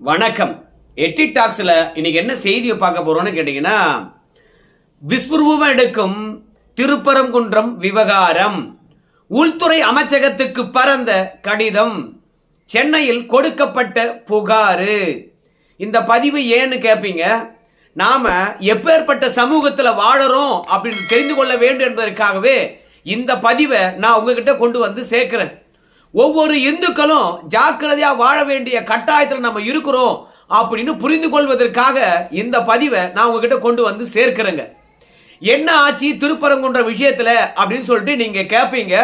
வணக்கம். எட்டி டாக்ஸ்ல இன்னைக்கு என்ன செய்தியை பார்க்க போறோம்னு கேட்டீங்கன்னா, விஸ்வரூபம் எடுக்கும் திருப்பரங்குன்றம் விவகாரம், உள்துறை அமைச்சகத்துக்கு பறந்த கடிதம், சென்னையில் கொடுக்கப்பட்ட புகாரு. இந்த பதிவு ஏன்னு கேட்பீங்க. நாம எப்பேற்பட்ட சமூகத்தில் வாழறோம் அப்படின்னு தெரிந்து கொள்ள வேண்டும் என்பதற்காகவே இந்த பதிவை நான் உங்ககிட்ட கொண்டு வந்து சேர்க்கிறேன். ஒவ்வொரு இந்துக்களும் ஜாக்கிரதையா வாழ வேண்டிய கட்டாயத்தில் நம்ம இருக்கிறோம் அப்படின்னு புரிந்து கொள்வதற்காக இந்த பதிவை நான் உங்ககிட்ட கொண்டு வந்து சேர்க்கிறேங்க. என்ன ஆச்சு திருப்பரங்குன்ற விஷயத்துல அப்படின்னு சொல்லிட்டு நீங்க கேட்பீங்க.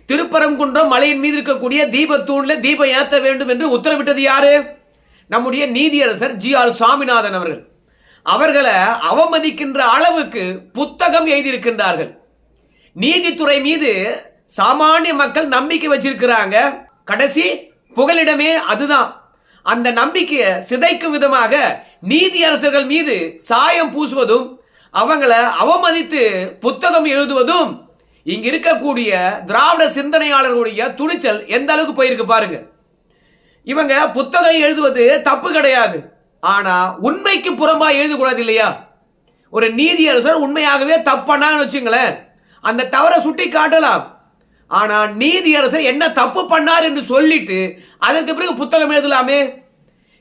திருப்பரங்குன்றம் மலையின் மீது இருக்கக்கூடிய தீபத்தூண்ல தீபம் ஏற்ற வேண்டும் என்று உத்தரவிட்டது யாரு? நம்முடைய நீதியரசர் GR சுவாமிநாதன் அவர்கள். அவர்களை அவமதிக்கின்ற அளவுக்கு புத்தகம் எழுதியிருக்கின்றார்கள். நீதித்துறை மீது சாமானிய மக்கள் நம்பிக்கை வச்சிருக்கிறாங்க. கடைசி புகலிடமே அதுதான். அந்த நம்பிக்கையை சிதைக்கும் விதமாக நீதியரசர்கள் மீது சாயம் பூசுவதும் அவங்களை அவமதித்து புத்தகம் எழுதுவதும் இங்க இருக்கக்கூடிய திராவிட சிந்தனையாளர்களுடைய துணிச்சல் எந்த அளவுக்கு போயிருக்கு பாருங்க. இவங்க புத்தகம் எழுதுவது தப்பு கிடையாது, ஆனா உண்மைக்கு புறம்பா எழுதக்கூடாது இல்லையா? ஒரு நீதியரசர் உண்மையாகவே தப்பானான்னு வச்சுங்களேன், அந்த தவறை சுட்டி காட்டலாம். ஆனா நீதியரசர் என்ன தப்பு பண்ணார் என்று சொல்லிட்டு அதற்கு பிறகு புத்தகம் எழுதலாமே.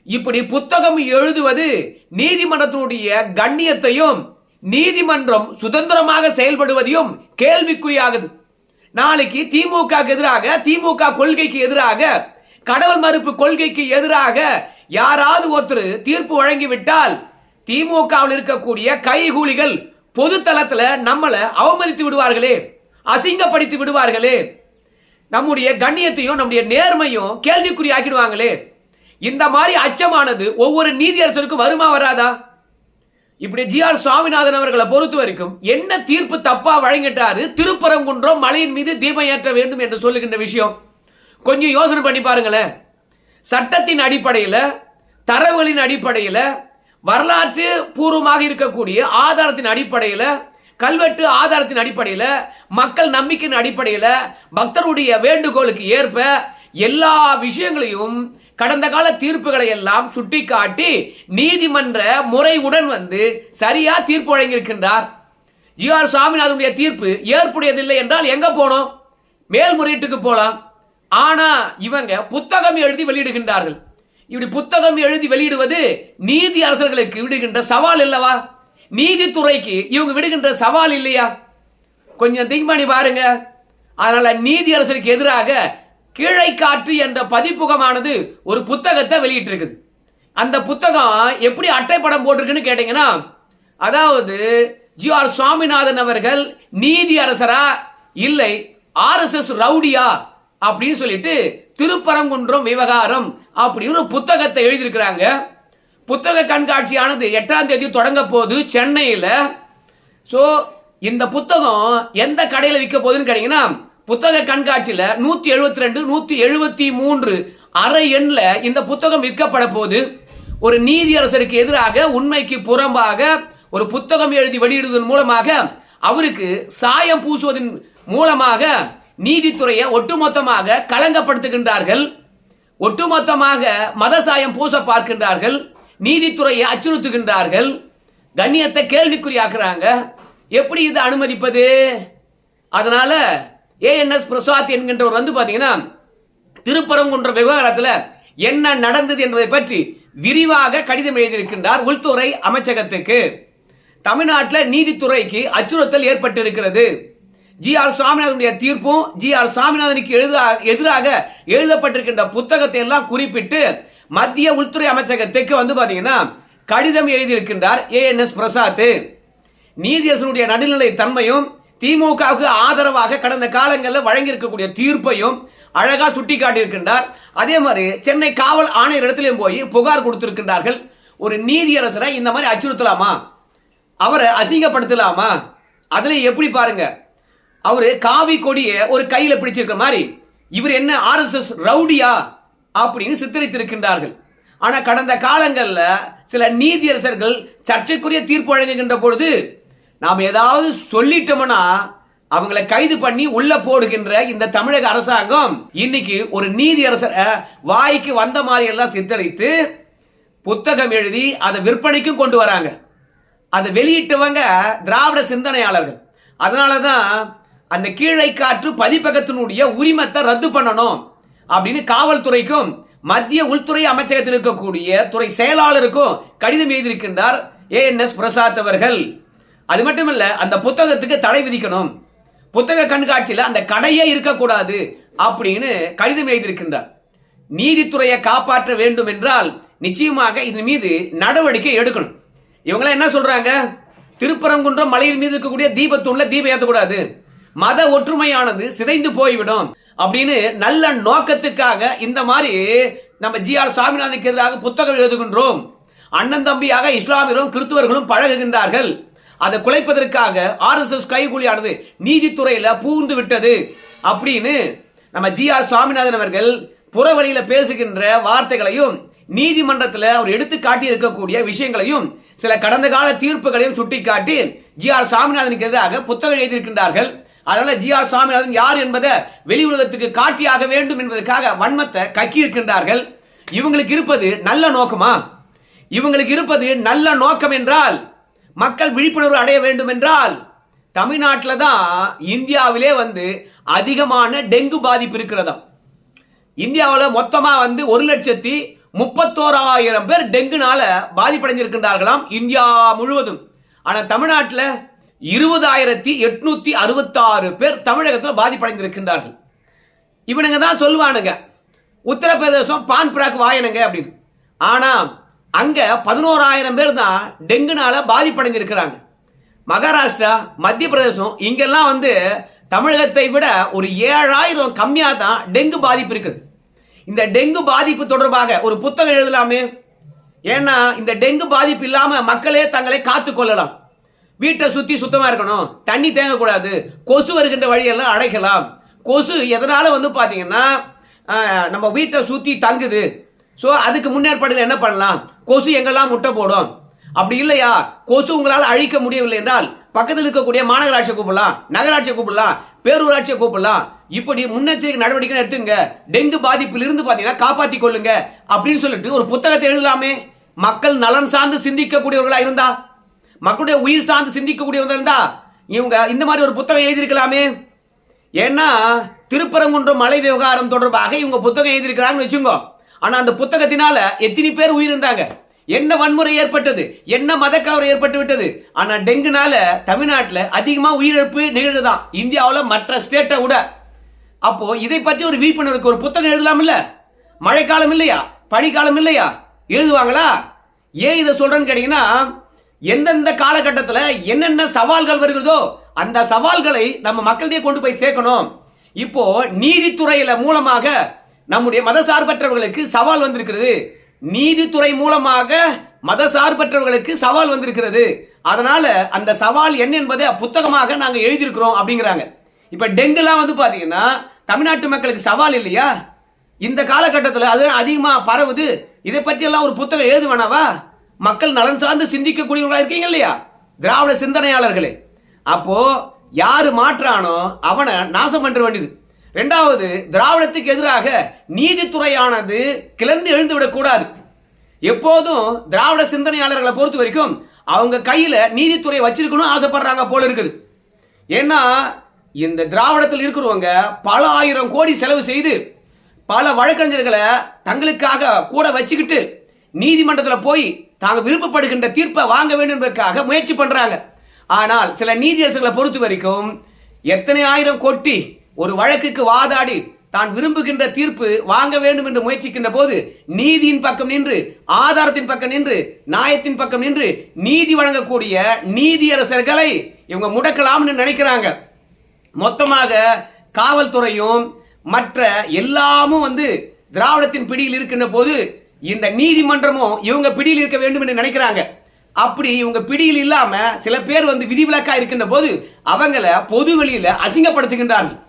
இப்படி புத்தகம் எழுதுவது நீதிமன்றத்தினுடைய கண்ணியத்தையும் நீதிமன்றம் சுதந்திரமாக செயல்படுவதையும் கேள்விக்குறியாகுது. நாளைக்கு திமுக எதிராக, திமுக கொள்கைக்கு எதிராக, கடவுள் மறுப்பு கொள்கைக்கு எதிராக யாராவது ஒருத்தர் தீர்ப்பு வழங்கிவிட்டால் திமுகவில் இருக்கக்கூடிய கைகூலிகள் பொது தளத்தில் நம்மளை அவமதித்து விடுவார்களே, அசிங்கப்படுத்தி விடுவார்களே, நம்முடைய கண்ணியத்தையும் நம்முடைய நேர்மையும் கேள்விக்குறி ஆக்கிடுவாங்களே. இந்த மாதிரி அச்சமானது ஒவ்வொரு நீதியரசருக்கும் வருமா வராதா? இப்படி GR சுவாமிநாதன் அவர்களை பொறுத்த வரைக்கும் என்ன தீர்ப்பு தப்பா வழங்கிட்டாரு? திருப்பரங்குன்றம் மலையின் மீது தீபம் ஏற்ற வேண்டும் என்று சொல்லுகின்ற விஷயம் கொஞ்சம் யோசனை பண்ணி பாருங்களேன். சட்டத்தின் அடிப்படையில், தரவுகளின் அடிப்படையில், வரலாற்று பூர்வமாக இருக்கக்கூடிய ஆதாரத்தின் அடிப்படையில், கல்வெட்டு ஆதாரத்தின் அடிப்படையில், மக்கள் நம்பிக்கையின் அடிப்படையில், பக்தருடைய வேண்டுகோளுக்கு ஏற்ப எல்லா விஷயங்களையும் கடந்த கால தீர்ப்புகளை எல்லாம் சுட்டிக்காட்டி நீதிமன்ற முறையுடன் வந்து சரியா தீர்ப்பு வழங்கியிருக்கின்றார். GR சுவாமிநாதனுடைய தீர்ப்பு ஏற்புடையதில்லை என்றால் எங்க போனோம்? மேல்முறையீட்டுக்கு போலாம். ஆனா இவங்க புத்தகம் எழுதி வெளியிடுகின்றார்கள். இப்படி புத்தகம் எழுதி வெளியிடுவது நீதி அரசர்களுக்கு விடுகின்ற சவால் இல்லவா? நீதித்துறைக்கு இவங்க விடுகின்ற சவால் இல்லையா? கொஞ்சம் திங்க் பண்ணி பாருங்க. அதனால நீதி அரசருக்கு எதிராக கீழை காற்று என்ற பதிப்பகமானது ஒரு புத்தகத்தை வெளியிட்டிருக்குது. அந்த புத்தகம் எப்படி அட்டைப்படம் போட்டிருக்குன்னு கேட்டீங்கன்னா, அதாவது GR சுவாமிநாதன் அவர்கள் நீதி அரசரா இல்லை RSS ரவுடியா அப்படின்னு சொல்லிட்டு திருப்பரங்குன்றம் விவகாரம் அப்படின்னு ஒரு புத்தகத்தை எழுதியிருக்கிறாங்க. புத்தக கண்காட்சியானது 8ஆம் தேதி தொடங்க போது சென்னையில். ஸோ இந்த புத்தகம் எந்த கடையில் விற்க போகுதுன்னு கேட்டீங்கன்னா, புத்தக கண்காட்சியில் 172, 173 அரை எண்ணில் இந்த புத்தகம் விற்கப்பட போது. ஒரு நீதியரசருக்கு எதிராக உண்மைக்கு புறம்பாக ஒரு புத்தகம் எழுதி வெளியிடுவதன் மூலமாக அவருக்கு சாயம் பூசுவதன் மூலமாக நீதித்துறையை ஒட்டுமொத்தமாக களங்கப்படுத்துகின்றார்கள். ஒட்டுமொத்தமாக மத சாயம் பூச பார்க்கின்றார்கள். நீதித்துறையை அச்சுறுத்துகின்றார்கள். கண்ணியத்தை கேள்விக்குறியாக்குறாங்க. எப்படி இதை அனுமதிப்பது? அதனால ANS பிரசாத் என்கின்றவர் வந்து பாத்தீங்கன்னா, திருப்பரங்குன்ற விவகாரத்தில் என்ன நடந்தது என்பதை பற்றி விரிவாக கடிதம் எழுதியிருக்கின்றார் உள்துறை அமைச்சகத்துக்கு. தமிழ்நாட்டில் நீதித்துறைக்கு அச்சுறுத்தல் ஏற்பட்டிருக்கிறது. GR சுவாமிநாதனுடைய தீர்ப்பும் GR சுவாமிநாதனுக்கு எதிராக எழுதப்பட்டிருக்கின்ற புத்தகத்தை எல்லாம் குறிப்பிட்டு மத்திய உள்துறை அமைச்சகத்துக்கு வந்து பாத்தீங்கன்னா கடிதம் எழுதியிருக்கின்றார் ANS பிரசாத். நீதியரசனுடைய நடுநிலை தன்மையும் திமுகவுக்கு ஆதரவாக கடந்த காலங்களில் வழங்கியிருக்கக்கூடிய தீர்ப்பையும் அழகா சுட்டி காட்டியிருக்கின்றார். அதே மாதிரி சென்னை காவல் ஆணையர் இடத்திலும் போய் புகார் கொடுத்திருக்கின்றார்கள். ஒரு நீதியரசரை இந்த மாதிரி அச்சுறுத்தலாமா? அவரை அசிங்கப்படுத்தலாமா? அதுல எப்படி பாருங்க, அவரு காவி கொடியை ஒரு கையில பிடிச்சிருக்கிற மாதிரி இவர் என்ன RSS ரவுடியா அப்படின்னு சித்தரித்திருக்கின்றார்கள். ஆனா கடந்த காலங்களில் சில நீதியரசர்கள் சர்ச்சைக்குரிய தீர்ப்பு வழங்குகின்ற பொழுது நாம் ஏதாவது சொல்லிட்டோம்னா அவங்களை கைது பண்ணி உள்ள போடுகின்ற இந்த தமிழக அரசாங்கம் இன்னைக்கு ஒரு நீதியரசர் வாய்க்கு வந்த மாதிரி எல்லாம் சித்தரித்து புத்தகம் எழுதி அதை விற்பனைக்கும் கொண்டு வராங்க. அதை வெளியிட்டவங்க திராவிட சிந்தனையாளர்கள். அதனாலதான் அந்த கீழை காற்று பதிப்பகத்தினுடைய உரிமத்தை ரத்து பண்ணணும் அப்படின்னு காவல்துறைக்கும் மத்திய உள்துறை அமைச்சகத்தில் இருக்கக்கூடிய துறை செயலாளருக்கும் கடிதம் எழுதியிருக்கின்றார் ANS பிரசாத் அவர்கள். அது மட்டுமல்ல, அந்த புத்தகத்துக்கு தடை விதிக்கணும், புத்தக கண்காட்சியில் அந்த கடையே இருக்கக்கூடாது அப்படின்னு கடிதம் எழுதியிருக்கின்றார். நீதித்துறையை காப்பாற்ற வேண்டும் என்றால் நிச்சயமாக இதன் மீது நடவடிக்கை எடுக்கணும். இவங்களாம் என்ன சொல்றாங்க? திருப்பரங்குன்றம் மலையின் மீது இருக்கக்கூடிய தீபத்தூண்ல தீபம் ஏற்றக்கூடாது, மத ஒற்றுமையானது சிதைந்து போய்விடும் அப்படின்னு நல்ல நோக்கத்துக்காக இந்த மாதிரி நம்ம GR சாமிநாதனுக்கு எதிராக புத்தகம் எழுதுகின்றோம். அண்ணன் தம்பியாக இஸ்லாமியரும் கிறிஸ்துவர்களும் பழகுகின்றார்கள். அதை குலைப்பதற்காக RSS கைகூலியானது நீதித்துறையில பூந்து விட்டது அப்படின்னு நம்ம GR சாமிநாதன் அவர்கள் புறவழியில பேசுகின்ற வார்த்தைகளையும் நீதிமன்றத்தில் அவர் எடுத்து காட்டி இருக்கக்கூடிய விஷயங்களையும் சில கடந்த கால தீர்ப்புகளையும் சுட்டிக்காட்டி GR சாமிநாதனுக்கு எதிராக புத்தகம் எழுதியிருக்கின்றார்கள். அதனால GR சாமிநாதன் யார் என்பதை வெளி உலகத்துக்கு காட்டியாக வேண்டும் என்பதற்காக வன்மத்தை கக்கி இருக்கின்றார்கள். இவங்களுக்கு இருப்பது நல்ல நோக்கமா? இவங்களுக்கு இருப்பது நல்ல நோக்கம் என்றால் மக்கள் விழிப்புணர்வு அடைய வேண்டும் என்றால் தமிழ்நாட்டில் தான் இந்தியாவிலே அதிகமான டெங்கு பாதிப்பு இருக்கிறதா. இந்தியாவில் மொத்தமா 1,31,000 பேர் டெங்குனால பாதிப்படைஞ்சிருக்கின்றார்களாம் இந்தியா முழுவதும். ஆனா தமிழ்நாட்டில் 20,866 பேர் தமிழகத்தில் பாதிப்படைந்திருக்கின்றார்கள். இவனுங்க தான் சொல்லுவானுங்க உத்தரப்பிரதேசம் பான் பிராக் வாயனுங்க அப்படின்னு. ஆனா அங்க 11,000 பேர் தான் டெங்குனால பாதிப்படைந்திருக்கிறாங்க. மகாராஷ்டிரா, மத்திய பிரதேசம் இங்கெல்லாம் தமிழகத்தை விட ஒரு 7,000 கம்மியா தான் டெங்கு பாதிப்பு இருக்குது. இந்த டெங்கு பாதிப்பு தொடர்பாக ஒரு புத்தகம் எழுதலாமே. ஏன்னா இந்த டெங்கு பாதிப்பு இல்லாம மக்களே தங்களை காத்து கொள்ளலாம். வீட்டை சுத்தி சுத்தமா இருக்கணும், தண்ணி தேங்கக்கூடாது, கொசு வருகின்ற வழியெல்லாம் அடைக்கலாம். கொசு எதனால பாத்தீங்கன்னா நம்ம வீட்டை சுத்தி தங்குது. ஸோ அதுக்கு முன்னேற்பாடுகள் என்ன பண்ணலாம்? கொசு எங்கெல்லாம் முட்டை போடும். அப்படி இல்லையா, கொசு உங்களால் அழிக்க முடியவில்லை என்றால் பக்கத்தில் இருக்கக்கூடிய மாநகராட்சியை கூப்பிடலாம், நகராட்சியை கூப்பிடலாம், பேரூராட்சியை கூப்பிடலாம். இப்படி முன்னெச்சரிக்கை நடவடிக்கை எடுத்துங்க, டெங்கு பாதிப்பில் இருந்து பாத்தீங்கன்னா காப்பாற்றி கொள்ளுங்க அப்படின்னு சொல்லிட்டு ஒரு புத்தகத்தை எழுதலாமே. மக்கள் நலன் சார்ந்து சிந்திக்கக்கூடியவர்களா இருந்தா, மக்களுடைய உயிர் சார்ந்து சிந்திக்கக்கூடியவங்க இருந்தா இவங்க இந்த மாதிரி ஒரு புத்தகம் எழுதியிருக்கலாமே. ஏன்னா திருப்பரங்குன்றம் மலை விவகாரம் தொடர்பாக இவங்க புத்தகம் எழுதியிருக்கிறாங்கன்னு வச்சுங்க. ஆனா அந்த புத்தகத்தினால எத்தனை பேர் உயிர் இருந்தாங்க, என்ன வன்முறை ஏற்பட்டது, என்ன மத கலவரம் ஏற்பட்டு விட்டது. ஆனா டெங்குனால தமிழ்நாட்டில் அதிகமா உயிரிழப்பு நிகழ்வுதான் இந்தியாவில் மற்ற ஸ்டேட்டை விட. அப்போ இதை பற்றி ஒரு விழிப்புணர்வுக்கு ஒரு புத்தகம் எழுதலாம் இல்ல? மழைக்காலம் இல்லையா, பனிக்காலம் இல்லையா, எழுதுவாங்களா? ஏன் இதை சொல்றேன்னு கேட்டீங்கன்னா, எந்தெந்த காலகட்டத்தில் என்னென்ன சவால்கள் வருகிறதோ அந்த சவால்களை நம்ம மக்களிடையே கொண்டு போய் சேர்க்கணும். இப்போ நீதித்துறையில மூலமாக நம்முடைய மதசார்பற்றவர்களுக்கு சவால் வந்திருக்கிறது. நீதித்துறை மூலமாக மதசார்பற்றவர்களுக்கு சவால் வந்திருக்கிறது. அதனால அந்த சவால் என்ன என்பதை புத்தகமாக நாங்க எழுதியிருக்கிறோம் அப்படிங்கிறாங்க. இப்ப டெங்குலாம் பாத்தீங்கன்னா தமிழ்நாட்டு மக்களுக்கு சவால் இல்லையா? இந்த காலகட்டத்தில் அது அதிகமா பரவுது. இதை பற்றி எல்லாம் ஒரு புத்தகம் எழுதுவானாவா? மக்கள் நலன் சார்ந்து சிந்திக்கக்கூடியவங்களா இருக்கீங்க இல்லையா திராவிட சிந்தனையாளர்களே? அப்போ யாரு மாற்றானோ அவனை நாசம் பண்ற வேண்டியது. இரண்டாவது, திராவிடத்துக்கு எதிராக நீதித்துறையானது கிளர்ந்து எழுந்து விடக்கூடாது. எப்போதும் திராவிட சிந்தனையாளர்களை பொறுத்த வரைக்கும் அவங்க கையில நீதித்துறை வச்சிருக்கணும் ஆசைப்படுறாங்க போல இருக்குது. ஏன்னா இந்த திராவிடத்தில் இருக்கிறவங்க பல ஆயிரம் கோடி செலவு செய்து பல வழக்கறிஞர்களை தங்களுக்காக கூட வச்சுக்கிட்டு நீதிமன்றத்தில் போய் தாங்க விருப்பப்படுகின்ற தீர்ப்பை வாங்க வேண்டும் என்பதற்காக முயற்சி பண்றாங்க. ஆனால் சில நீதியரசர்களை பொறுத்த வரைக்கும் எத்தனை ஆயிரம் கொட்டி ஒரு வழக்குக்கு வாதாடி தான் விரும்புகின்ற தீர்ப்பு வாங்க வேண்டும் என்று முயற்சிக்கின்ற போது நீதியின் பக்கம் நின்று, ஆதாரத்தின் பக்கம் நின்று, நியாயத்தின் பக்கம் நின்று நீதி வழங்கக்கூடிய நீதியரசர்களை இவங்க முடக்கலாம்னு நினைக்கிறாங்க. மொத்தமாக காவல்துறையும் மற்ற எல்லாமும் திராவிடத்தின் பிடியில் இருக்கின்ற போது இந்த நீதிமன்றமும் இவங்க பிடியில் இருக்க வேண்டும் என்று நினைக்கிறாங்க. அப்படி இவங்க பிடியில் இல்லாம சில பேர் விதிவிலக்கா இருக்கின்ற போது அவங்கள பொது வெளியில அசிங்கப்படுத்துகின்றார்கள்.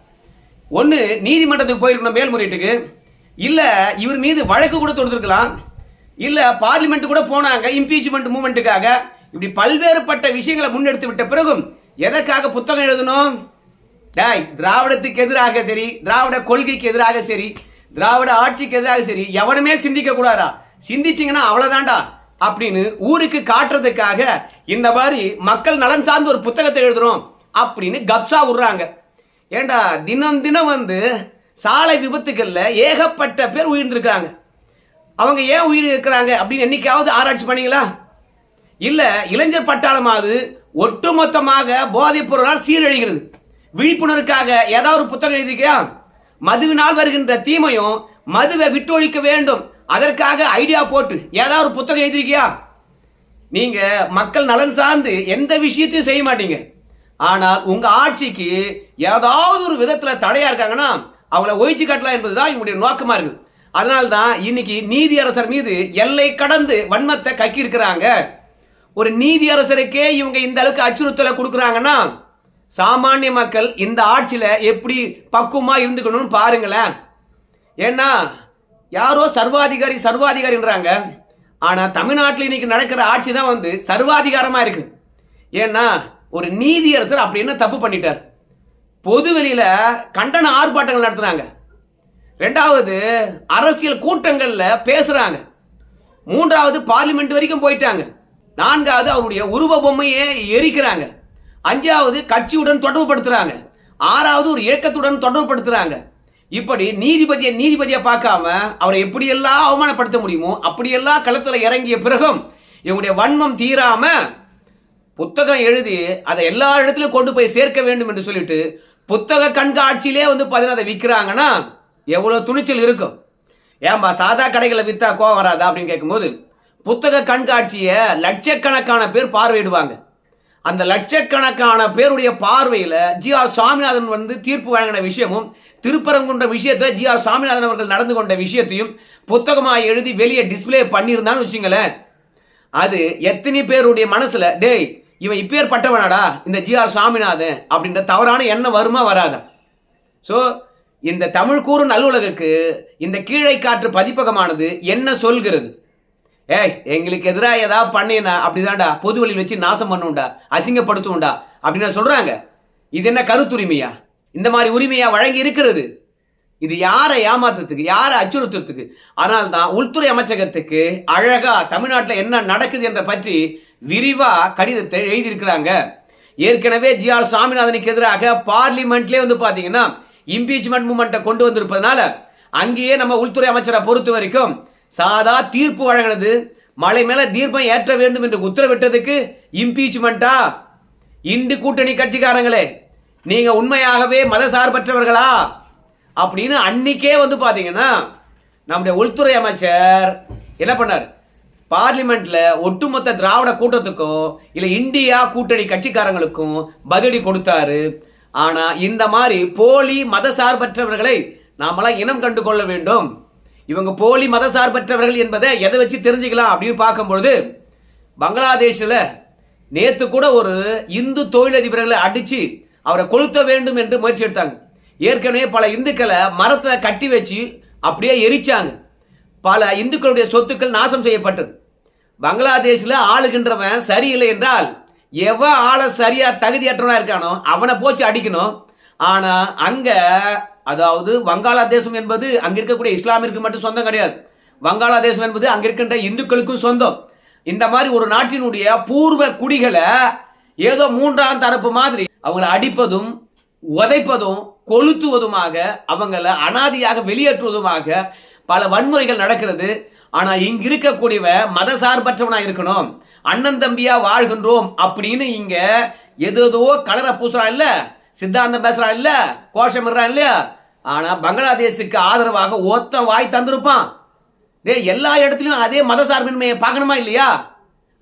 ஒன்னு நீதிமன்றத்துக்கு போயிருக்கணும் மேல்முறையீட்டுக்கு, இல்ல இவர் மீது வழக்கு கூட தொடுத்திருக்கலாம், இல்ல பார்லிமெண்ட் கூட போனாங்க இம்பீச்மெண்ட் மூவ்மெண்ட்டுக்காக. இப்படி பல்வேறுபட்ட விஷயங்களை முன்னெடுத்து விட்ட பிறகும் எதற்காக புத்தகம் எழுதணும்? திராவிடத்துக்கு எதிராக சரி, திராவிட கொள்கைக்கு எதிராக சரி, திராவிட ஆட்சிக்கு எதிராக சரி எவனுமே சிந்திக்க கூடாதா? சிந்திச்சிங்கன்னா அவ்வளவுதான்டா அப்படின்னு ஊருக்கு காட்டுறதுக்காக இந்த மாதிரி மக்கள் நலன் சார்ந்த ஒரு புத்தகத்தை எழுதுறோம் அப்படின்னு கப்சா விடுறாங்க. ஏண்டா தினம் தினம் சாலை விபத்துக்கள்ல ஏகப்பட்ட பேர் உயிர்ந்திருக்கிறாங்க. அவங்க ஏன் உயிர் இருக்கிறாங்க அப்படின்னு என்னைக்காவது ஆராய்ச்சி பண்ணீங்களா? இல்ல இளைஞர் பட்டாளமாவது ஒட்டுமொத்தமாக போதைப் பொருளால் சீரழிகிறது. விழிப்புணர்வுக்காக ஏதாவது ஒரு புத்தகம் எழுதியிருக்கியா? மதுவினால் வருகின்ற தீமையும் மதுவை விட்டொழிக்க வேண்டும், அதற்காக ஐடியா போட்டு ஏதாவது ஒரு புத்தகம் எழுதியிருக்கியா? நீங்க மக்கள் நலன் சார்ந்து எந்த விஷயத்தையும் செய்ய மாட்டீங்க. ஆனால் உங்க ஆட்சிக்கு ஏதாவது ஒரு விதத்துல தடையா இருக்காங்கன்னா அவங்கள ஒழிச்சு காட்டலாம் என்பதுதான் இவங்களுடைய நோக்கமா இருக்குது. அதனால்தான் இன்னைக்கு நீதியரசர் மீது எல்லை கடந்து வன்மத்தை கக்கி இருக்கிறாங்க. ஒரு நீதியரசருக்கே இவங்க இந்த அளவுக்கு அச்சுறுத்தலை கொடுக்குறாங்கன்னா சாமானிய மக்கள் இந்த ஆட்சியில எப்படி பக்குவமா இருந்துக்கணும்னு பாருங்களேன். ஏன்னா யாரோ சர்வாதிகாரின்றாங்க. ஆனா தமிழ்நாட்டில் இன்னைக்கு நடக்கிற ஆட்சி தான் சர்வாதிகாரமா இருக்கு. ஏன்னா ஒரு நீதியரசர் அப்படி என்ன தப்பு பண்ணிட்டார்? பொது வெளியில கண்டன ஆர்ப்பாட்டங்கள் நடத்துறாங்க. ரெண்டாவது அரசியல் கூட்டங்கள்ல பேசுறாங்க. மூன்றாவது பார்லிமெண்ட் வரைக்கும் போயிட்டாங்க. நான்காவது அவருடைய உருவ பொம்மையை எரிக்கிறாங்க. அஞ்சாவது கட்சியுடன் தொடர்பு படுத்துறாங்க. ஆறாவது ஒரு இயக்கத்துடன் தொடர்பு படுத்துறாங்க. இப்படி நீதிபதியை பார்க்காம அவரை எப்படியெல்லாம் அவமானப்படுத்த முடியுமோ அப்படியெல்லாம் களத்தில் இறங்கிய பிறகும் இவங்களுடைய வன்மம் தீராம புத்தகம் எழுதி அதை எல்லா இடத்துலையும் கொண்டு போய் சேர்க்க வேண்டும் என்று சொல்லிட்டு புத்தக கண்காட்சியிலே அதை விற்கிறாங்கன்னா எவ்வளவு துணிச்சல் இருக்கும். ஏன்பா சாதா கடைகளை வித்தா கோவம் வராதா அப்படின்னு கேட்கும்போது புத்தக கண்காட்சியை லட்சக்கணக்கான பேர் பார்வையிடுவாங்க. அந்த லட்சக்கணக்கான பேருடைய பார்வையில் ஜி.ஆர். சுவாமிநாதன் தீர்ப்பு வழங்கின விஷயமும் திருப்பரங்குன்ற விஷயத்தை ஜி.ஆர். சுவாமிநாதன் அவர்கள் நடந்து கொண்ட விஷயத்தையும் புத்தகமாக எழுதி வெளியே டிஸ்பிளே பண்ணியிருந்தான்னு வச்சுங்களேன், அது எத்தனை பேருடைய மனசுல டேய் இவன் இப்பேர் பட்டவனாடா இந்த ஜி.ஆர். சுவாமிநாதன் அப்படின்ற தவறான எண்ணம் வருமா வராதா? ஸோ இந்த தமிழ் கூறும் நல்லுலகுக்கு இந்த கீழை காற்று பதிப்பகமானது என்ன சொல்கிறது? எங்களுக்கு எதிராக ஏதாவது பண்ணினா அப்படிதான்டா பொது வழியில் வச்சு நாசம் பண்ணுண்டா, அசிங்கப்படுத்தும்டா அப்படின்னு சொல்றாங்க. இது என்ன கருத்துரிமையா? இந்த மாதிரி உரிமையா வழங்கி இருக்கிறது? இது யாரை ஏமாத்துறதுக்கு, யாரை அச்சுறுத்துறதுக்கு? ஆனால் தான் உள்துறை அமைச்சகத்துக்கு அழகா தமிழ்நாட்டில் என்ன நடக்குது என்ற பற்றி விரிவா கடிதத்தை எழுதியிருக்கிறாங்க. ஏற்கனவே ஜி.ஆர். சுவாமிநாதனுக்கு எதிராக பார்லிமெண்ட்லேயே பாத்தீங்கன்னா இம்பீச்மெண்ட் மூமெண்ட்டை கொண்டு வந்திருப்பதனால அங்கேயே நம்ம உள்துறை அமைச்சரை பொறுத்த வரைக்கும் சாதா தீர்ப்பு வழங்கினது, மலை மேல தீர்ப்பம் ஏற்ற வேண்டும் என்று உத்தரவிட்டதுக்கு இம்பீச்மெண்டா? இந்து கூட்டணி கட்சிக்காரங்களே, நீங்க உண்மையாகவே மத சார்பற்றவர்களா அப்படின்னு அன்னைக்கே பாத்தீங்கன்னா நம்முடைய உள்துறை அமைச்சர் என்ன பண்ணார்? பார்லிமெண்ட்ல ஒட்டுமொத்த திராவிட கூட்டத்துக்கும் இல்ல இந்தியா கூட்டணி கட்சிக்காரங்களுக்கும் பதிலடி கொடுத்தாரு. ஆனா இந்த மாதிரி போலி மத சார்பற்றவர்களை நாமெல்லாம் இனம் கண்டு கொள்ள வேண்டும். இவங்க போலி மத சார்பற்றவர்கள் என்பதை எதை வச்சு தெரிஞ்சுக்கலாம் அப்படின்னு பார்க்கும்பொழுது பங்களாதேஷில் நேற்று கூட ஒரு இந்து தொழிலதிபர்களை அடிச்சு அவரை கொளுத்த வேண்டும் என்று முயற்சி எடுத்தாங்க. ஏற்கனவே பல இந்துக்களை மரத்தை கட்டி வச்சு அப்படியே எரிச்சாங்க. பல இந்துக்களுடைய சொத்துக்கள் நாசம் செய்யப்பட்டது. பங்களாதேஷில் ஆளுகின்றவன் சரியில்லை என்றால் எவன் ஆளை சரியா தகுதியற்றவனா இருக்கானோ அவனை போச்சு அடிக்கணும். ஆனா அங்க அதாவது வங்காளதேசம் என்பது அங்க இருக்கக்கூடிய இஸ்லாமிற்கு மட்டும் சொந்தம் கிடையாது. வங்காளதேசம் என்பது அங்க இருக்கின்ற இந்துக்களுக்கும் சொந்தம். இந்த மாதிரி ஒரு நாட்டினுடைய பூர்வ குடிகளை ஏதோ மூன்றாம் தரப்பு மாதிரி அவங்களை அடிப்பதும் உதைப்பதும் கொளுத்துவதுமாக அவங்களை அனாதியாக வெளியேற்றுவதுமாக பல வன்முறைகள் நடக்கிறது. ஆனா இங்க இருக்கக்கூடியவ மத சார்பற்றவனா இருக்கணும், அண்ணன் தம்பியா வாழ்கின்றோம் அப்படின்னு இங்க ஏதோ கலரை பூசுறான் இல்ல, சித்தாந்தம் பேசுறான் இல்ல, கோஷம் இல்லையா? ஆனா பங்களாதேஷுக்கு ஆதரவாக ஒத்த வாய் தந்திருப்பான். எல்லா இடத்துலயும் அதே மத சார்பின்மையை பார்க்கணுமா இல்லையா?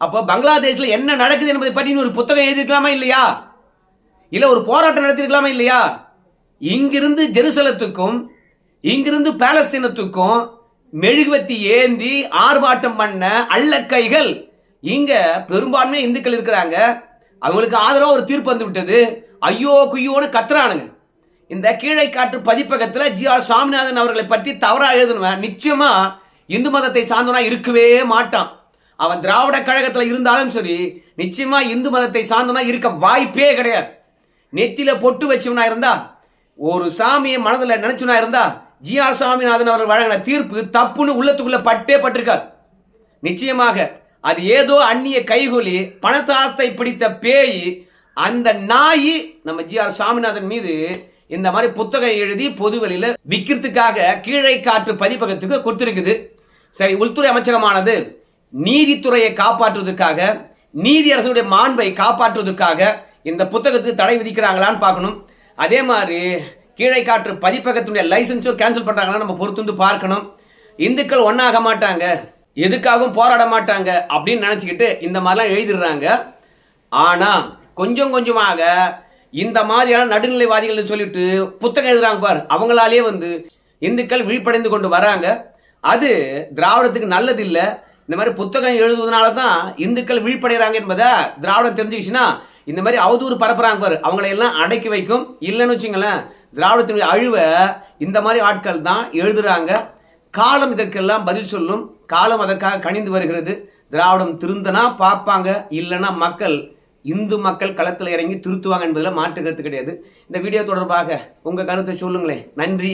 அப்போ பங்களாதேஷ்ல என்ன நடக்குது என்பதை பற்றி ஒரு புத்தகம் எழுதிருக்கலாமா இல்லையா? இல்ல ஒரு போராட்டம் நடத்திருக்கலாமா இல்லையா? இங்கிருந்து ஜெருசலத்துக்கும் இங்கிருந்து பாலஸ்தீனத்துக்கும் மெழுகுவத்தி ஏந்தி ஆர்ப்பாட்டம் பண்ண அள்ளக்கைகள் இங்க பெரும்பான்மை இந்துக்கள் இருக்கிறாங்க. அவங்களுக்கு ஆதரவா ஒரு தீர்ப்பு வந்து விட்டது. ஐயோ குய்யோன்னு கத்துறானுங்க. இந்த கீழை காற்று பதிப்பகத்துல ஜி.ஆர். சுவாமிநாதன் அவர்களை பற்றி தவறா எழுதணுவேன். நிச்சயமா இந்து மதத்தை சார்ந்தவனா இருக்கவே மாட்டான். அவன் திராவிட கழகத்துல இருந்தாலும் சரி, நிச்சயமா இந்து மதத்தை சார்ந்தவனா இருக்க வாய்ப்பே கிடையாது. நெத்தில பொட்டு வச்சவனா இருந்தா, ஒரு சாமியை மனதில் நினைச்சவனா இருந்தா ஜி.ஆர். சுவாமிநாதன் அவர்கள் வழங்கின தீர்ப்பு தப்புன்னு உள்ளத்துக்குள்ள பட்டிருக்காது. நிச்சயமாக அது ஏதோ அந்நிய கைகொலி பணத்தாத்தை பிடித்த பேய். அந்த நாய் நம்ம ஜி.ஆர். சாமிநாதன் மீது இந்த மாதிரி புத்தகம் எழுதி பொதுவெளியில விற்கிறதுக்காக கீழே காற்று பதிப்பகத்துக்கு கொடுத்திருக்குது. சரி, உள்துறை அமைச்சகமானது நீதித்துறையை காப்பாற்றுவதற்காக, நீதி அரசுடைய மாண்பை காப்பாற்றுவதற்காக இந்த புத்தகத்துக்கு தடை விதிக்கிறாங்களான்னு பார்க்கணும். அதே மாதிரி கீழே காற்று பதிப்பகத்துடைய லைசன்ஸும் கேன்சல் பண்றாங்களான்னு நம்ம பொறுத்து வந்து பார்க்கணும். இந்துக்கள் ஒன்னாக மாட்டாங்க, எதுக்காகவும் போராட மாட்டாங்க அப்படின்னு நினைச்சுக்கிட்டு இந்த மாதிரிலாம் எழுதிடுறாங்க. ஆனா கொஞ்சம் கொஞ்சமாக இந்த மாதிரியான நடுநிலைவாதிகள் சொல்லிட்டு புத்தகம் எழுதுறாங்க பாரு, அவங்களாலே வந்து இந்துக்கள் விழிப்படைந்து கொண்டு வராங்க. அது திராவிடத்துக்கு நல்லது இல்லை. இந்த மாதிரி புத்தகம் எழுதுவதனால தான் இந்துக்கள் விழிப்படைகிறாங்க என்பதை திராவிடம் தெரிஞ்சுக்கிச்சுன்னா இந்த மாதிரி அவதூறு பரப்புறாங்க பாரு, அவங்களையெல்லாம் அடக்கி வைக்கும். இல்லைன்னு வச்சுங்களேன், திராவிடத்தினுடைய அழிவை இந்த மாதிரி ஆட்கள் தான் எழுதுறாங்க. காலம் இதற்கெல்லாம் பதில் சொல்லும். காலம் அதற்காக கணிந்து வருகிறது. திராவிடம் திருந்தனா பார்ப்பாங்க, இல்லைன்னா இந்து மக்கள் களத்தில் இறங்கி திருத்துவாங்க என்பதில் மாற்று கருத்து கிடையாது. இந்த வீடியோ தொடர்பாக உங்கள் கருத்தை சொல்லுங்களேன். நன்றி.